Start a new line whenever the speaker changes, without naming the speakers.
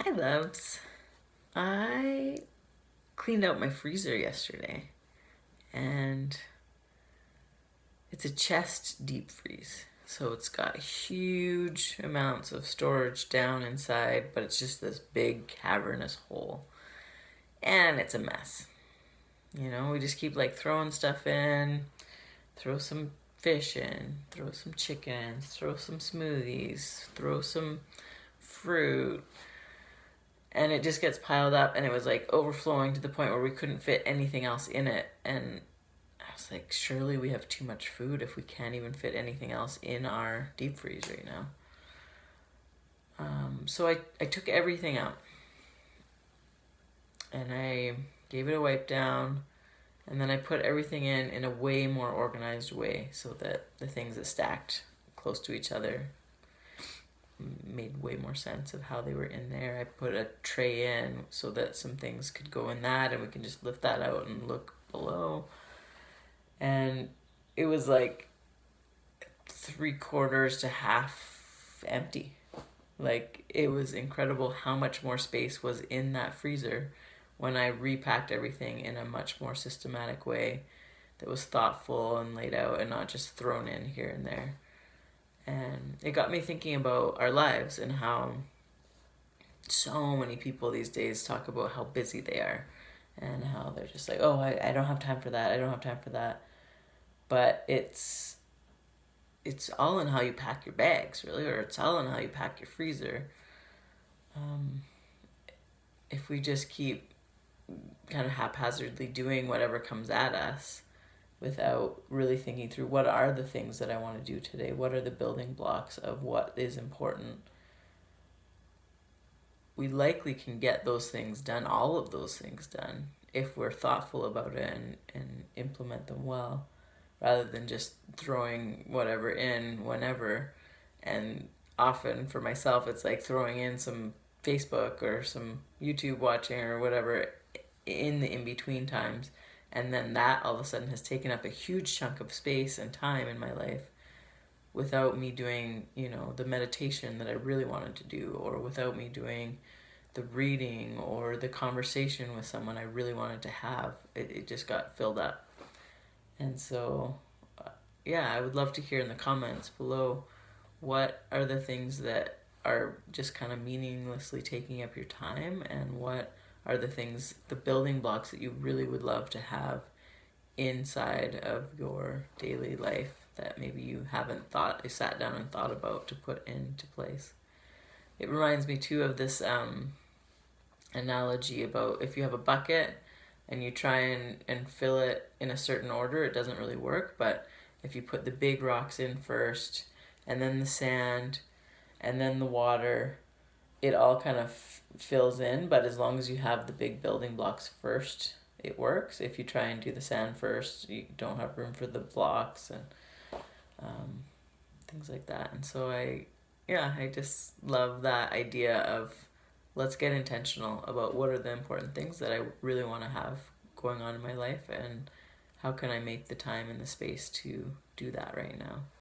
Hi, loves. I cleaned out my freezer yesterday, and it's a chest deep freeze. So it's got huge amounts of storage down inside, but it's just this big cavernous hole. And it's a mess. We just keep like throwing stuff in, throw some fish in, throw some chickens, throw some smoothies, throw some fruit, and it just gets piled up, and it was like overflowing to the point where we couldn't fit anything else in it. And I was like, surely we have too much food if we can't even fit anything else in our deep freeze right now. So I took everything out and I gave it a wipe down, and then I put everything in a way more organized way so that the things that stacked close to each other made way more sense of how they were in there. I put a tray in so that some things could go in that, and we can just lift that out and look below. And it was like 3/4 to half empty. Like, it was incredible how much more space was in that freezer when I repacked everything in a much more systematic way that was thoughtful and laid out and not just thrown in here and there. And it got me thinking about our lives and how so many people these days talk about how busy they are and how they're just like, oh, I don't have time for that. I don't have time for that. But it's all in how you pack your bags, really, or it's all in how you pack your freezer. Um, if we just keep kind of haphazardly doing whatever comes at us without really thinking through what are the things that I want to do today, what are the building blocks of what is important, we likely can get those things done, all of those things done, if we're thoughtful about it and implement them well, rather than just throwing whatever in whenever. And often for myself, it's like throwing in some Facebook or some YouTube watching or whatever in the in between times. And then that all of a sudden has taken up a huge chunk of space and time in my life without me doing, the meditation that I really wanted to do, or without me doing the reading or the conversation with someone I really wanted to have. It just got filled up. And so, yeah, I would love to hear in the comments below, what are the things that are just kind of meaninglessly taking up your time, and what are the things, the building blocks that you really would love to have inside of your daily life that maybe you haven't sat down and thought about to put into place. It reminds me too of this analogy about if you have a bucket and you try and fill it in a certain order, it doesn't really work. But if you put the big rocks in first, and then the sand, and then the water, it all kind of fills in. But as long as you have the big building blocks first, it works. If you try and do the sand first, you don't have room for the blocks and things like that. And so I just love that idea of, let's get intentional about what are the important things that I really want to have going on in my life, and how can I make the time and the space to do that right now.